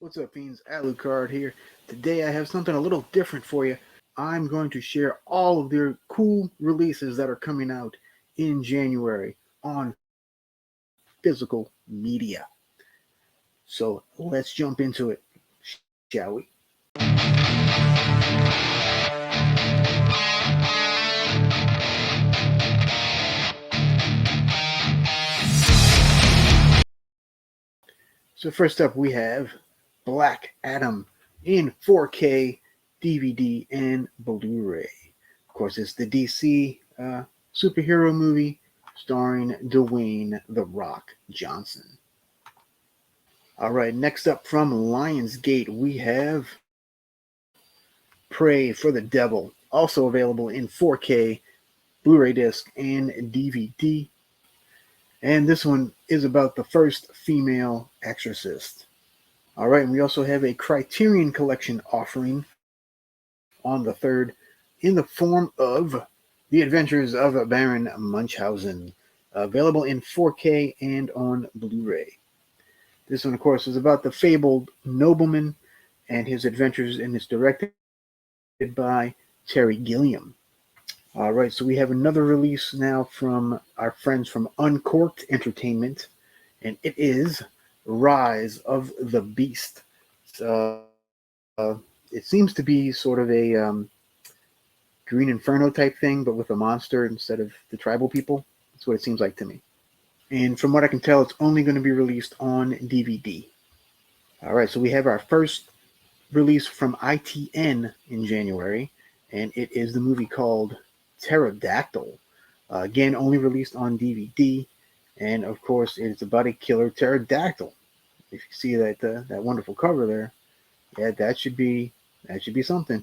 What's up, fiends? Alucard here. Today I have something a little different for you. I'm going to share all of their cool releases that are coming out in January on physical media. So let's jump into it, shall we? So first up we have Black Adam in 4K DVD and Blu-ray. Of course, it's the DC superhero movie starring Dwayne "The Rock" Johnson. All right, next up from Lionsgate, we have Pray for the Devil, also available in 4K, Blu-ray disc, and DVD. And this one is about the first female exorcist. All right, and we also have a Criterion Collection offering on the 3rd in the form of The Adventures of Baron Munchausen, available in 4K and on Blu-ray. This one, of course, is about the fabled nobleman and his adventures, and is directed by Terry Gilliam. All right, so we have another release now from our friends from Uncork'd Entertainment, and it is Rise of the Beast. It seems to be sort of a Green Inferno type thing, but with a monster instead of the tribal people. That's what it seems like to me. And from what I can tell, it's only going to be released on DVD. All right, so we have our first release from ITN in January, and it is the movie called Pterodactyl. Again, only released on DVD, and of course, it's about a killer pterodactyl. If you see that wonderful cover there, yeah, that should be something.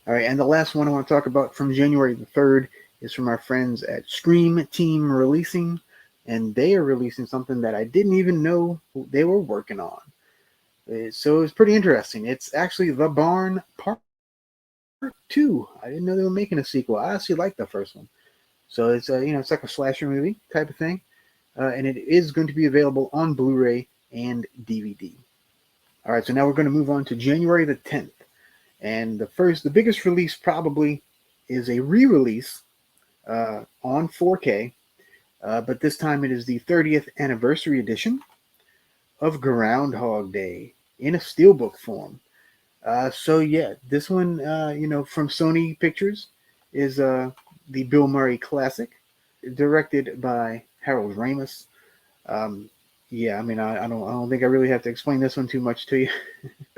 All right, and the last one I want to talk about from January the 3rd is from our friends at Scream Team Releasing, and they are releasing something that I didn't even know they were working on. So it's pretty interesting. It's actually The Barn Part 2. I didn't know they were making a sequel. I actually like the first one. So it's it's like a slasher movie type of thing, and it is going to be available on Blu-ray and DVD. All right, so now we're going to move on to January the 10th, and the biggest release probably is a re-release on 4K, but this time it is the 30th anniversary edition of Groundhog Day in a steelbook form. So yeah, this one, from Sony Pictures, is the Bill Murray classic, directed by Harold Ramis. Yeah, I mean, I don't think I really have to explain this one too much to you.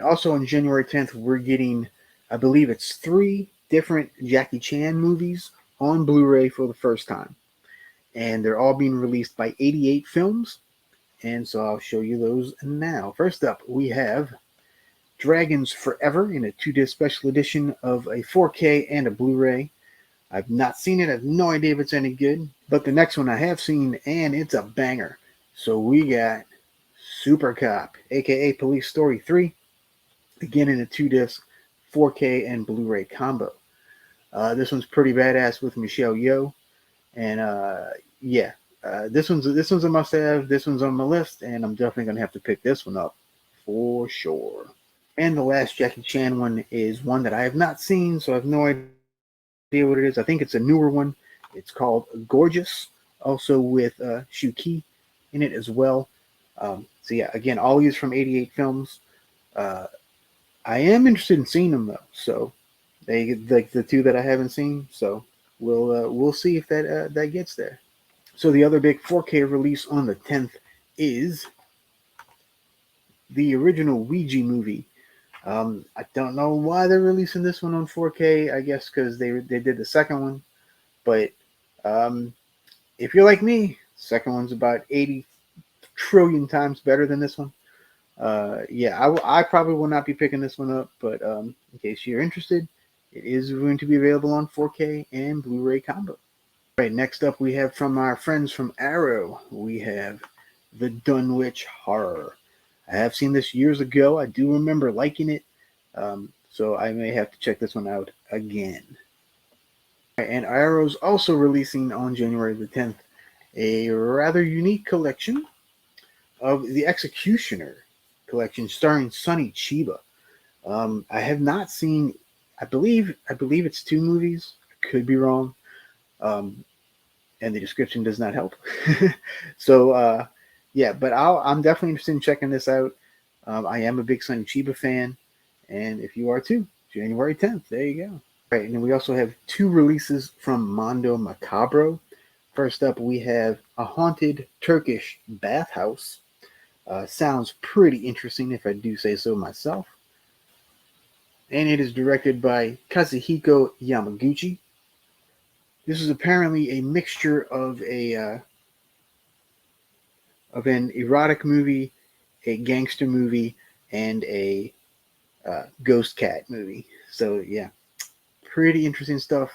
Also, on January 10th, we're getting, I believe it's 3 different Jackie Chan movies on Blu-ray for the first time, and they're all being released by 88 Films. And so I'll show you those now. First up, we have Dragons Forever in a 2-disc special edition of a 4K and a Blu-ray. I've not seen it. I have no idea if it's any good. But the next one I have seen, and it's a banger. So we got Super Cop, a.k.a. Police Story 3, again in a 2-disc 4K and Blu-ray combo. This one's pretty badass with Michelle Yeoh. And yeah, this one's a must-have. This one's on my list, and I'm definitely going to have to pick this one up for sure. And the last Jackie Chan one is one that I have not seen, so I have no idea what it is. I think it's a newer one. It's called Gorgeous, also with Shu Qi in it as well. So yeah, again, all these from 88 Films. I am interested in seeing them though, so they like the 2 that I haven't seen. So we'll see if that gets there. So the other big 4K release on the 10th is the original Ouija movie. I don't know why they're releasing this one on 4K. I guess because they did the second one. But if you're like me, second one's about 80 trillion times better than this one. Yeah, I probably will not be picking this one up. But in case you're interested, it is going to be available on 4K and Blu-ray combo. All right, next up we have from our friends from Arrow, we have The Dunwich Horror. I have seen this years ago. I do remember liking it, so I may have to check this one out again. And Arrow's also releasing on January the 10th a rather unique collection of The Executioner, collection starring Sonny Chiba. I have not seen. I believe it's 2 movies. I could be wrong. Um, and the description does not help. So yeah, but I'm definitely interested in checking this out. I am a big Sonny Chiba fan, and if you are too, January 10th. There you go. Right, and then we also have 2 releases from Mondo Macabro. First up, we have a haunted Turkish bathhouse. Sounds pretty interesting, if I do say so myself. And it is directed by Kazuhiko Yamaguchi. This is apparently a mixture of an erotic movie, a gangster movie, and a ghost cat movie. So yeah, pretty interesting stuff.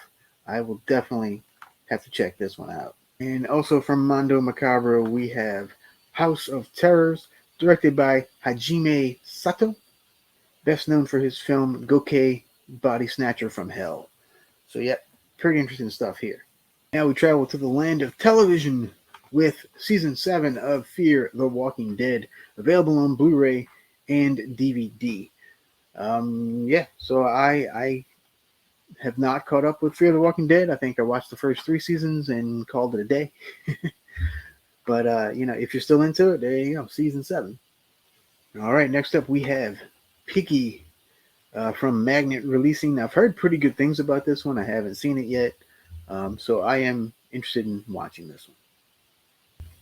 I will definitely have to check this one out. And also from Mondo Macabro, we have House of Terrors, directed by Hajime Sato, best known for his film Gokei Body Snatcher from Hell. So yeah, pretty interesting stuff here. Now we travel to the land of television with season 7 of Fear the Walking Dead, available on Blu-ray and DVD. Yeah, so I have not caught up with Fear the Walking Dead. I think I watched the first 3 seasons and called it a day. But if you're still into it, there you go, season 7. All right, next up we have Piggy from Magnet Releasing. I've heard pretty good things about this one. I haven't seen it yet, so I am interested in watching this one.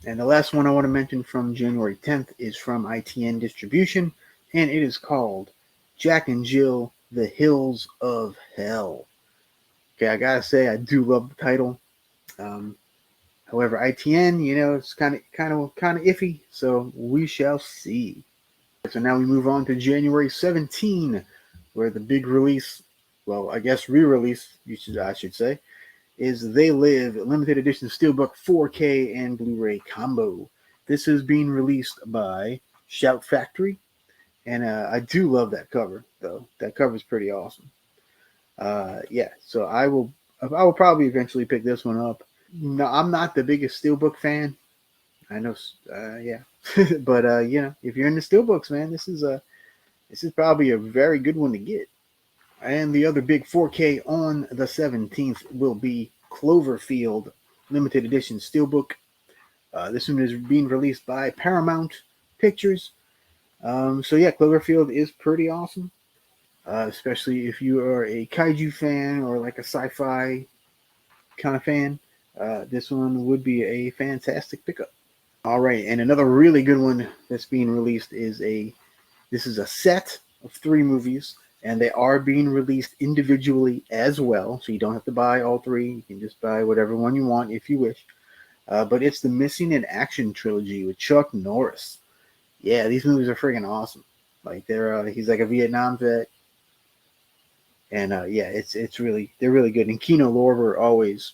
And the last one I want to mention from January 10th is from ITN Distribution, and it is called Jack and Jill, The Hills of Hell. Okay, I gotta say, I do love the title. However, ITN, it's kind of iffy, so we shall see. So now we move on to January 17, where the big release, well, I guess re-release, I should say, is They Live, limited edition steelbook 4K and Blu-ray combo. This is being released by Shout Factory, and I do love that cover, though. That cover is pretty awesome. Yeah, so I will probably eventually pick this one up. No, I'm not the biggest steelbook fan. I know, yeah, but if you're into steelbooks, man, this is probably a very good one to get. And the other big 4K on the 17th will be Cloverfield limited edition steelbook. This one is being released by Paramount Pictures. So yeah, Cloverfield is pretty awesome, especially if you are a kaiju fan or like a sci-fi kind of fan. This one would be a fantastic pickup. All right, and another really good one that's being released is this is a set of 3 movies, and they are being released individually as well. So you don't have to buy all 3. You can just buy whatever one you want if you wish. But it's the Missing in Action trilogy with Chuck Norris. Yeah, these movies are freaking awesome. Like he's like a Vietnam vet, and yeah, they're really good. And Kino Lorber always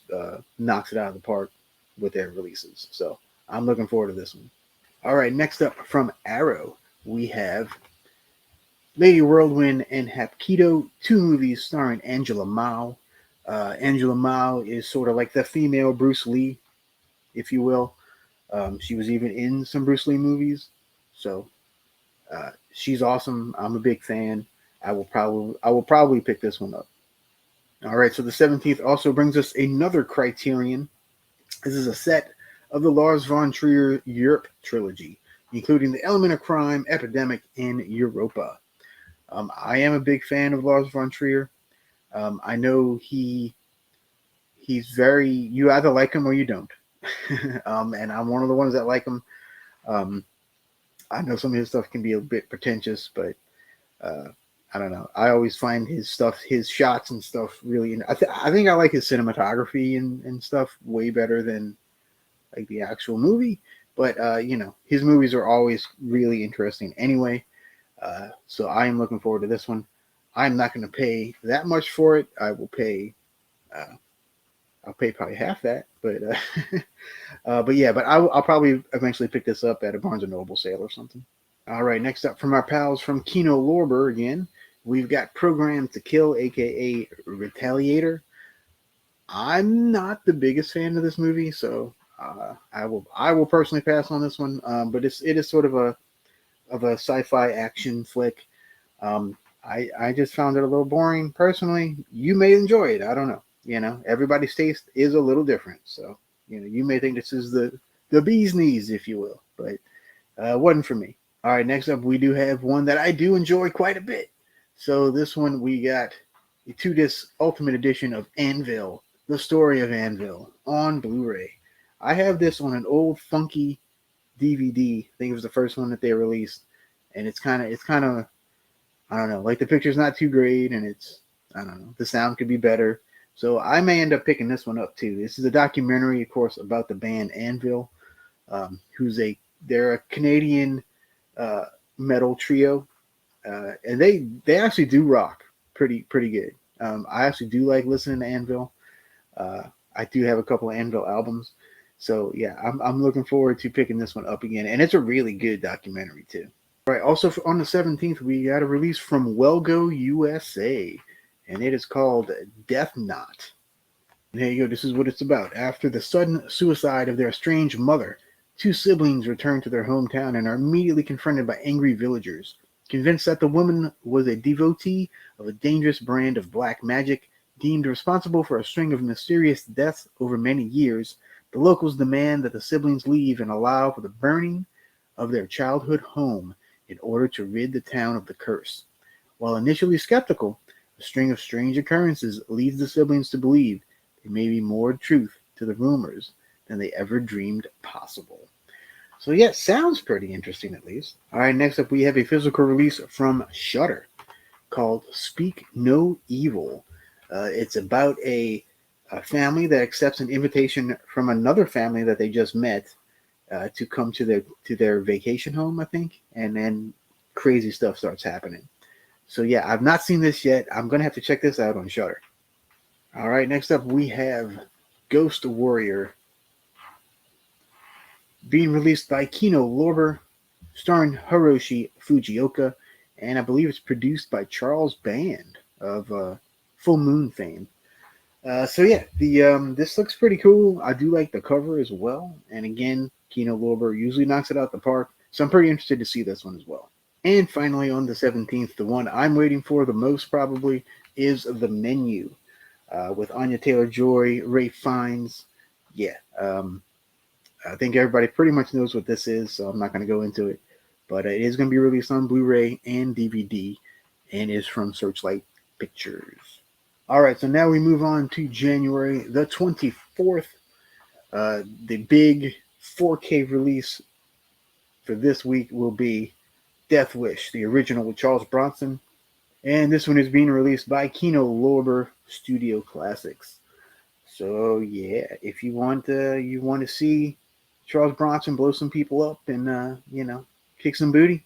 knocks it out of the park with their releases. So I'm looking forward to this one. All right, next up from Arrow, we have Lady Whirlwind and Hapkido, 2 movies starring Angela Mao. Angela Mao is sort of like the female Bruce Lee, if you will. She was even in some Bruce Lee movies, so she's awesome. I'm a big fan. I will probably pick this one up. All right, so the 17th also brings us another Criterion. This is a set of the Lars von Trier Europe trilogy, including The Element of Crime, Epidemic, and Europa. I am a big fan of Lars von Trier. I know he's very, you either like him or you don't. And I'm one of the ones that like him. I know some of his stuff can be a bit pretentious, but I don't know. I always find his shots and stuff really. I think I like his cinematography and stuff way better than like the actual movie. But his movies are always really interesting anyway. So I am looking forward to this one. I'm not going to pay that much for it. I will pay. I'll pay probably half that, but I'll probably eventually pick this up at a Barnes and Noble sale or something. All right, next up from our pals from Kino Lorber again, we've got Programmed to Kill, aka Retaliator. I'm not the biggest fan of this movie, so I will personally pass on this one. But it is sort of of a sci-fi action flick. I just found it a little boring personally. You may enjoy it. I don't know. Everybody's taste is a little different. So you may think this is the bee's knees, if you will, but wasn't for me. All right, next up we do have one that I do enjoy quite a bit. So this one we got a 2-disc Ultimate Edition of Anvil, the story of Anvil on Blu-ray. I have this on an old funky DVD. I think it was the first one that they released, and it's kind of I don't know, like the picture's not too great, and I don't know, the sound could be better. So I may end up picking this one up too. This is a documentary, of course, about the band Anvil, they're a Canadian metal trio, and they actually do rock pretty good. I actually do like listening to Anvil. I do have a couple of Anvil albums, so yeah, I'm looking forward to picking this one up again, and it's a really good documentary too. All right, also on the 17th, we got a release from Wellgo USA, and it is called Death Knot. And here you go, this is what it's about. After the sudden suicide of their estranged mother, 2 siblings return to their hometown and are immediately confronted by angry villagers. Convinced that the woman was a devotee of a dangerous brand of black magic, deemed responsible for a string of mysterious deaths over many years, the locals demand that the siblings leave and allow for the burning of their childhood home in order to rid the town of the curse. While initially skeptical, a string of strange occurrences leads the siblings to believe there may be more truth to the rumors than they ever dreamed possible. So yeah, sounds pretty interesting at least. All right, next up we have a physical release from Shudder called Speak No Evil. It's about a family that accepts an invitation from another family that they just met to come to their vacation home, I think, and then crazy stuff starts happening. So yeah, I've not seen this yet. I'm gonna have to check this out on Shudder. All right, next up we have Ghost Warrior, being released by Kino Lorber, starring Hiroshi Fujioka, and I believe it's produced by Charles Band of Full Moon fame. So yeah, this looks pretty cool. I do like the cover as well, and again, Kino Lorber usually knocks it out the park, so I'm pretty interested to see this one as well. And finally, on the 17th, the one I'm waiting for the most probably is The Menu, with Anya Taylor-Joy, Ralph Fiennes. Yeah, I think everybody pretty much knows what this is, so I'm not going to go into it. But it is going to be released on Blu-ray and DVD, and is from Searchlight Pictures. All right, so now we move on to January the 24th. The big 4K release for this week will be Death Wish, the original with Charles Bronson. And this one is being released by Kino Lorber Studio Classics. So yeah, if you want to see Charles Bronson blow some people up and kick some booty,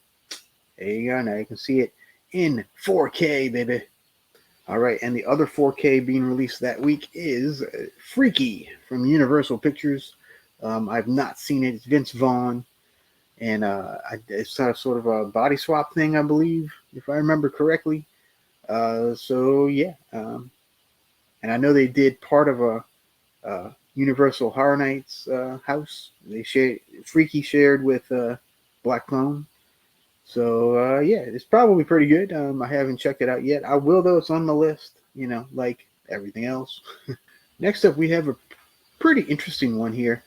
there you go. Now you can see it in 4K, baby. All right, and the other 4K being released that week is Freaky from Universal Pictures. I've not seen it. It's Vince Vaughn, and it's sort of a body swap thing, I believe, if I remember correctly. So yeah, and I know they did part of a Universal Horror Nights house. Freaky shared with Black Phone. So yeah, it's probably pretty good. I haven't checked it out yet. I will though. It's on the list. Like everything else. Next up, we have a pretty interesting one here.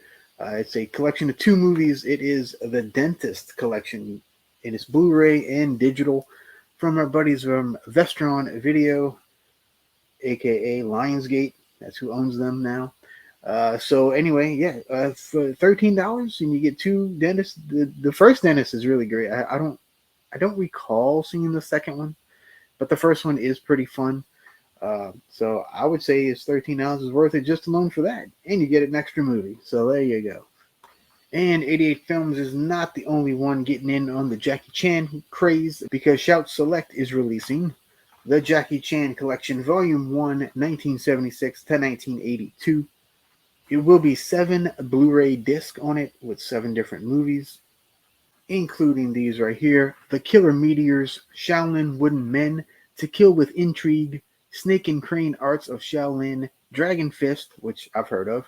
It's a collection of 2 movies. It is The Dentist collection, and it's Blu-ray and digital from our buddies from Vestron Video, aka Lionsgate. That's who owns them now. So anyway, yeah, for $13, and you get 2 dentists. The first dentist is really great. I don't recall seeing the second one, but the first one is pretty fun. So I would say it's $13 is worth it just alone for that, and you get an extra movie. So there you go. And 88 Films is not the only one getting in on the Jackie Chan craze, because Shout Select is releasing the Jackie Chan Collection Volume 1, 1976 to 1982. It will be 7 Blu-ray discs on it with 7 different movies, including these right here: The Killer Meteors, Shaolin Wooden Men, To Kill with Intrigue, Snake and Crane Arts of Shaolin, Dragon Fist, which I've heard of,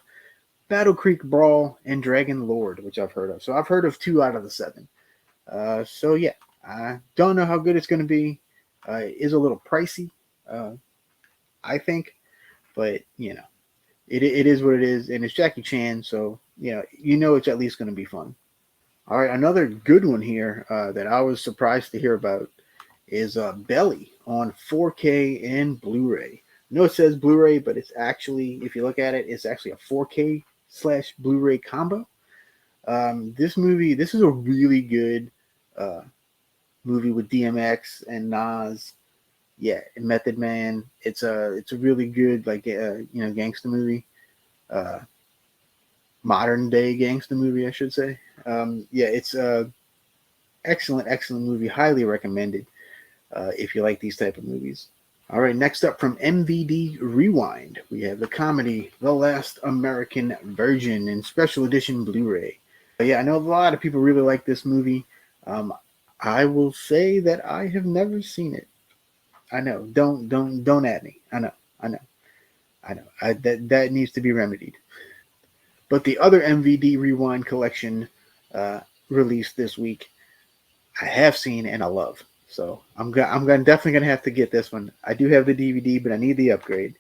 Battle Creek Brawl, and Dragon Lord, which I've heard of. So I've heard of 2 out of the 7. So yeah, I don't know how good it's going to be. It is a little pricey, uh, I think, but it is what it is, and it's Jackie Chan, so it's at least going to be fun. All right, another good one here that I was surprised to hear about is Belly on 4K and Blu-ray. I know it says Blu-ray, but it's actually, if you look at it, it's actually a 4K slash Blu-ray combo. This is a really good uh, movie with DMX and Nas. Yeah, and Method Man. It's a really good gangster movie. Uh, Modern day gangster movie, I should say. Yeah, it's a excellent movie. Highly recommended if you like these type of movies. All right, next up from MVD Rewind, we have the comedy The Last American Virgin in special edition Blu-ray. Yeah, I know a lot of people really like this movie. Um, I will say that I have never seen it. I know. Don't at me. I know. I know. That needs to be remedied. But the other MVD Rewind collection uh, released this week, I have seen and I love. So I'm definitely gonna have to get this one. I do have the DVD, but I need the upgrade.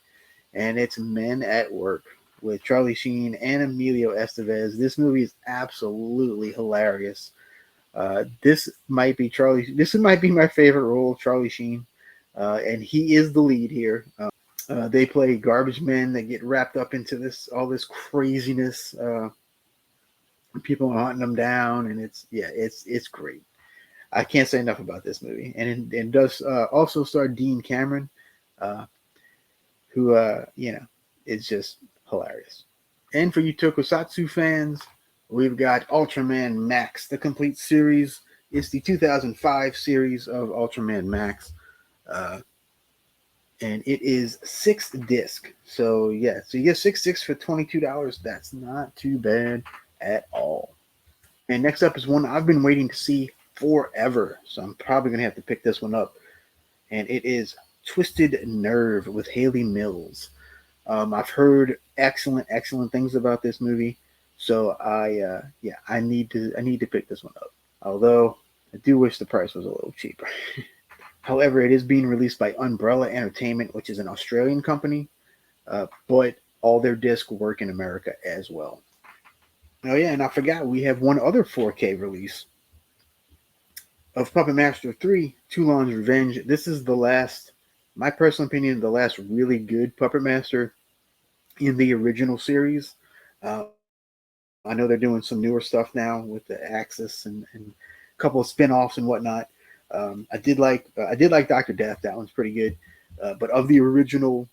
And it's Men at Work with Charlie Sheen and Emilio Estevez. This movie is absolutely hilarious. This might be my favorite role of Charlie Sheen, and he is the lead here. They play garbage men that get wrapped up into all this craziness. People are hunting them down, and it's great. I can't say enough about this movie, and it does also star Dean Cameron, uh, who is just hilarious. And for you Tokusatsu fans, we've got Ultraman Max, the complete series. It's the 2005 series of Ultraman Max, uh, and it is 6 disc. So yeah, so you get 6 discs for $22. That's not too bad at all. And next up is one I've been waiting to see forever, so I'm probably gonna have to pick this one up. And it is Twisted Nerve with Haley Mills. I've heard excellent things about this movie, so I need to pick this one up. Although I do wish the price was a little cheaper. However, it is being released by Umbrella Entertainment, which is an Australian company, but all their discs work in America as well. Oh yeah, and I forgot we have one other 4K release of Puppet Master 3, Toulon's Revenge. This is the last, my personal opinion, the last really good Puppet Master in the original series. I know they're doing some newer stuff now with the Axis and a couple of spin-offs and whatnot. I did like Dr. Death. That one's pretty good. But of the original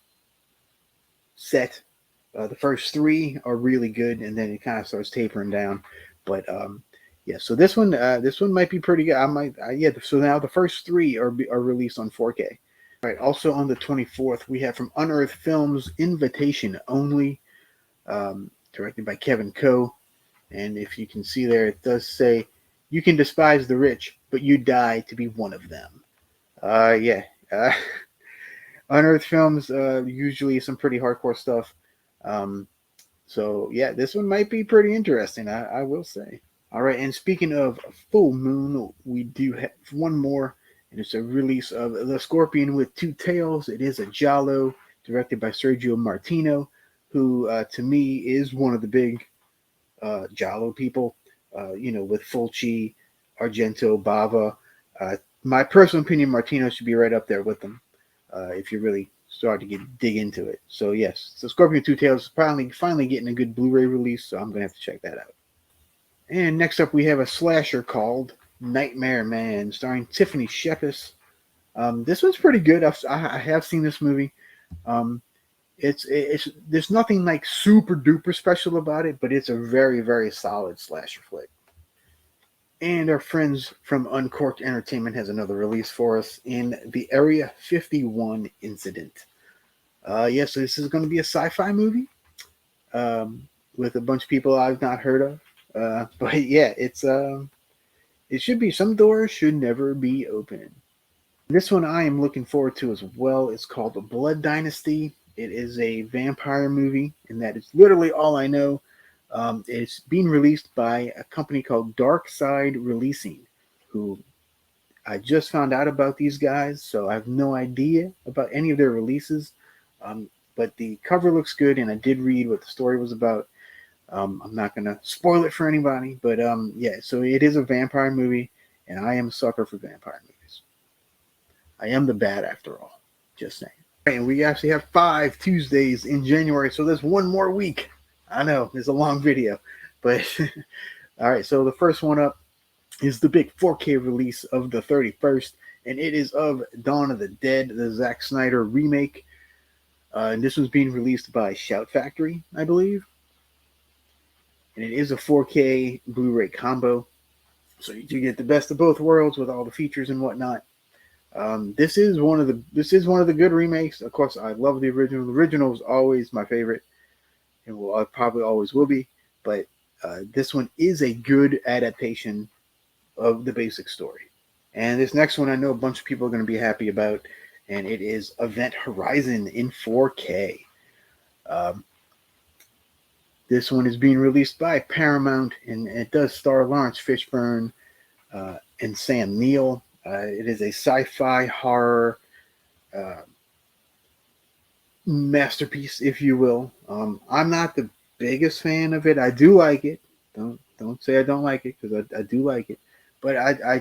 set, the first three are really good, and then it kind of starts tapering down. But yeah, so this one might be pretty good. Yeah. So now the first three are released on 4K. All right. Also on the 24th, we have from Unearthed Films, Invitation Only, directed by Kevin Coe. And if you can see there, it does say, "You can despise the rich, but you die to be one of them." Yeah. Unearthed Films, usually some pretty hardcore stuff. Um, so yeah, this one might be pretty interesting. I will say. All right, and speaking of Full Moon, we do have one more, and it's a release of The Scorpion with Two Tails. It is a giallo directed by Sergio Martino, who to me is one of the big giallo people. With Fulci, Argento, Bava. My personal opinion, Martino should be right up there with them if you really start to dig into it. So yes, so Scorpion Two Tails is finally getting a good Blu-ray release, so I'm gonna have to check that out. And next up, we have a slasher called Nightmare Man, starring Tiffany Shepis. This one's pretty good. I have seen this movie. Um, it's there's nothing like super duper special about it, but it's a very solid slasher flick. And our friends from Uncork'd Entertainment has another release for us in the Area 51 Incident. So this is going to be a sci-fi movie with a bunch of people I've not heard of. But yeah, it should be, some doors should never be open. This one I am looking forward to as well. It's called The Blood Dynasty. It is a vampire movie, and that is literally all I know. It's being released by a company called Dark Side Releasing, who I just found out about these guys, so I have no idea about any of their releases. But the cover looks good, and I did read what the story was about. I'm not going to spoil it for anybody, but yeah, so it is a vampire movie, and I am a sucker for vampire movies. I am the bad after all, just saying. And we actually have 5 Tuesdays in January, so there's one more week. I know, it's a long video, but all right, so the first one up is the big 4K release of the 31st, and it is of Dawn of the Dead, the Zack Snyder remake. And this was being released by Shout Factory, I believe. And it is a 4K Blu-ray combo, so you do get the best of both worlds with all the features and whatnot. This is one of the good remakes. Of course, I love the original. The original is always my favorite, and will probably always will be. But this one is a good adaptation of the basic story. And this next one, I know a bunch of people are going to be happy about, and it is Event Horizon in 4K. This one is being released by Paramount, and it does star Lawrence Fishburne and Sam Neill. It is a sci-fi horror masterpiece, if you will. I'm not the biggest fan of it. I do like it. Don't say I don't like it, because I do like it. But I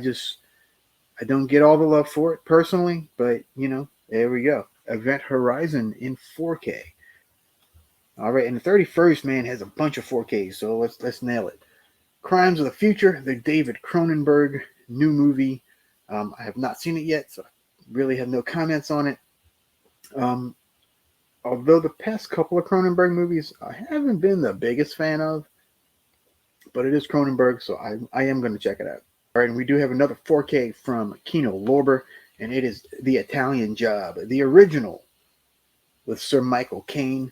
don't get all the love for it personally. But there we go. Event Horizon in 4K. All right, and the 31st, man, has a bunch of 4Ks, so let's nail it. Crimes of the Future, the David Cronenberg new movie. I have not seen it yet, so I really have no comments on it. Although the past couple of Cronenberg movies I haven't been the biggest fan of, but it is Cronenberg, so I am going to check it out. All right, and we do have another 4K from Kino Lorber, and it is The Italian Job, the original with Sir Michael Caine.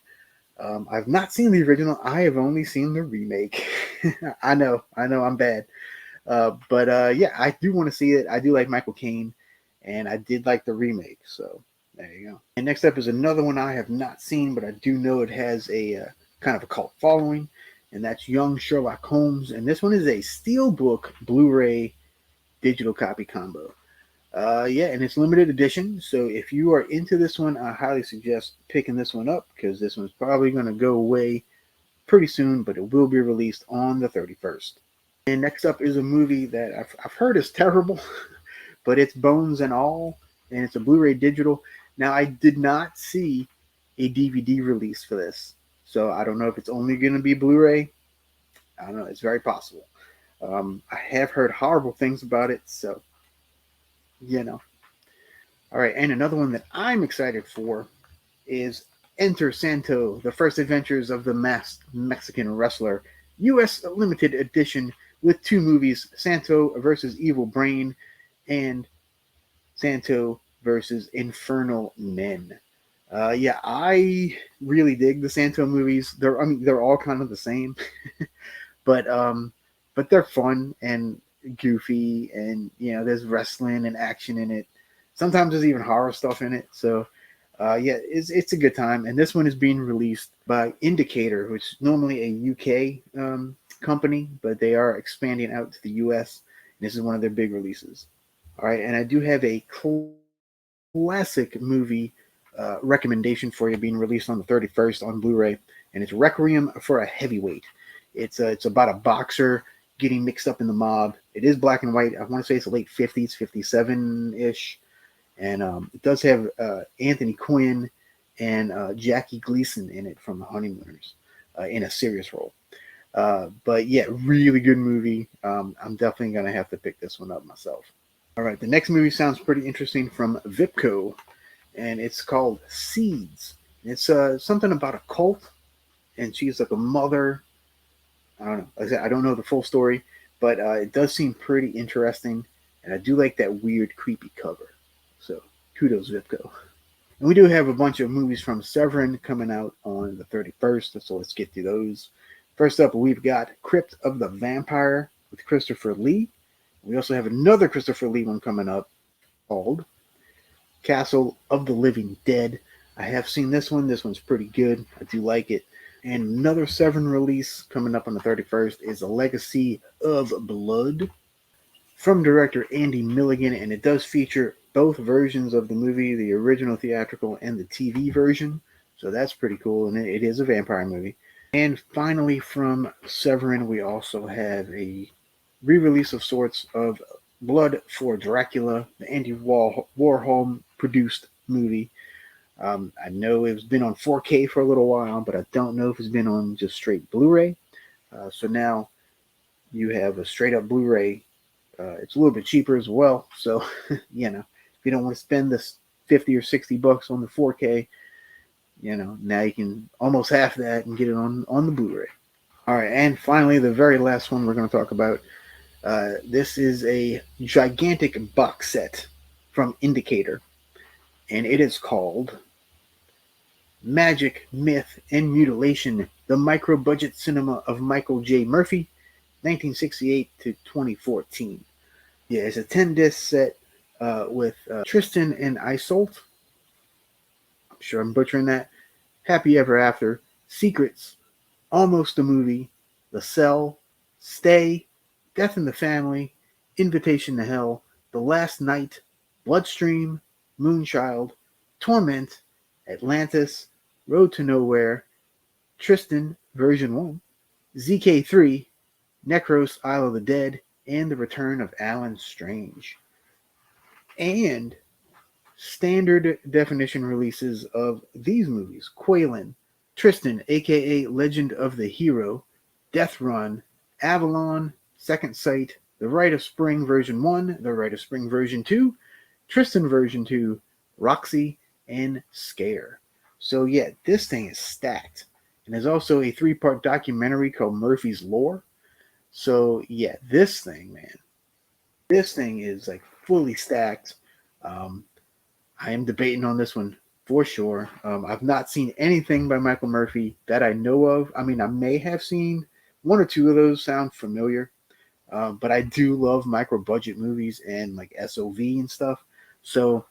I've not seen the original. I have only seen the remake. I know, I'm bad. But yeah, I do want to see it. I do like Michael Caine, and I did like the remake. So there you go. And next up is another one I have not seen, but I do know it has a kind of a cult following, and that's Young Sherlock Holmes. And this one is a Steelbook Blu-ray digital copy combo. Yeah, and it's limited edition, so if you are into this one, I highly suggest picking this one up, because this one's probably going to go away pretty soon, but it will be released on the 31st. And next up is a movie that I've heard is terrible, but it's Bones and All, and it's a Blu-ray digital. Now, I did not see a DVD release for this, so I don't know if it's only going to be Blu-ray. I don't know, it's very possible. I have heard horrible things about it, so All right, and another one that I'm excited for is Enter Santo, the first adventures of the masked Mexican wrestler, U.S. limited edition with 2 movies, Santo versus Evil Brain and Santo versus Infernal Men. Yeah, I really dig the Santo movies. They're all kind of the same, but they're fun and goofy, and there's wrestling and action in it. Sometimes there's even horror stuff in it. So yeah, it's a good time. And this one is being released by Indicator, which is normally a UK company, but they are expanding out to the US. And this is one of their big releases. All right, and I do have a classic movie recommendation for you, being released on the 31st on Blu-ray, and it's Requiem for a Heavyweight. It's about a boxer getting mixed up in the mob. It is black and white. I want to say it's the late 50s, 57-ish. And it does have Anthony Quinn and Jackie Gleason in it from The Honeymooners in a serious role. But yeah, really good movie. I'm definitely going to have to pick this one up myself. All right, the next movie sounds pretty interesting from Vipco, and it's called Seeds. It's something about a cult, and she's like a mother. I don't know. Like I said, I don't know the full story, but it does seem pretty interesting, and I do like that weird, creepy cover. So kudos, Vipco. And we do have a bunch of movies from Severin coming out on the 31st, so let's get to those. First up, we've got Crypt of the Vampire with Christopher Lee. We also have another Christopher Lee one coming up called Castle of the Living Dead. I have seen this one. This one's pretty good. I do like it. And another Severin release coming up on the 31st is A Legacy of Blood. from director Andy Milligan, and it does feature both versions of the movie, the original theatrical and the TV version. So that's pretty cool, and it is a vampire movie. And finally, from Severin, we also have a re-release of sorts of Blood for Dracula, the Andy Warhol produced movie. I know it's been on 4K for a little while, but I don't know if it's been on just straight Blu-ray. So now you have a straight up Blu-ray. It's a little bit cheaper as well. So, you know, if you don't want to spend this 50 or 60 bucks on the 4K, you know, now you can almost half that and get it on the Blu-ray. All right, and finally, the very last one we're going to talk about. This is a gigantic box set from Indicator, and it is called Magic, Myth, and Mutilation, the Micro-Budget Cinema of Michael J. Murphy, 1968 to 2014. Yeah, it's a 10-disc set with Tristan and Isolde. I'm sure I'm butchering that. Happy Ever After, Secrets, Almost a Movie, The Cell, Stay, Death in the Family, Invitation to Hell, The Last Night, Bloodstream, Moonchild, Torment, Atlantis, Road to Nowhere, Tristan version 1, ZK3, Necros, Isle of the Dead, and The Return of Alan Strange. And standard definition releases of these movies: Quaylen, Tristan, aka Legend of the Hero, Death Run, Avalon, Second Sight, The Rite of Spring version 1, The Rite of Spring version 2, Tristan version 2, Roxy, and Scare. So yeah, this thing is stacked. And there's also a 3-part documentary called Murphy's Lore. So yeah, this thing, man, this thing is like fully stacked. I am debating on this one for sure. I've not seen anything by Michael Murphy that I know of. I mean, I may have seen one or two of those sound familiar, but I do love micro budget movies and like SOV and stuff. So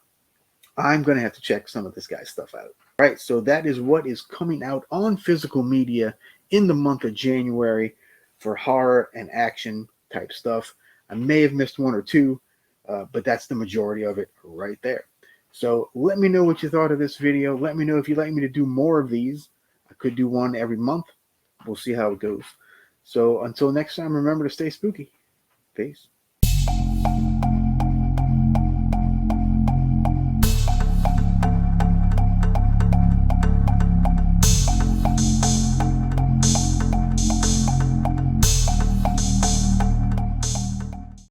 I'm going to have to check some of this guy's stuff out. All right, so that is what is coming out on physical media in the month of January for horror and action type stuff. I may have missed one or two, but that's the majority of it right there. So let me know what you thought of this video. Let me know if you'd like me to do more of these. I could do one every month. We'll see how it goes. So until next time, remember to stay spooky. Peace.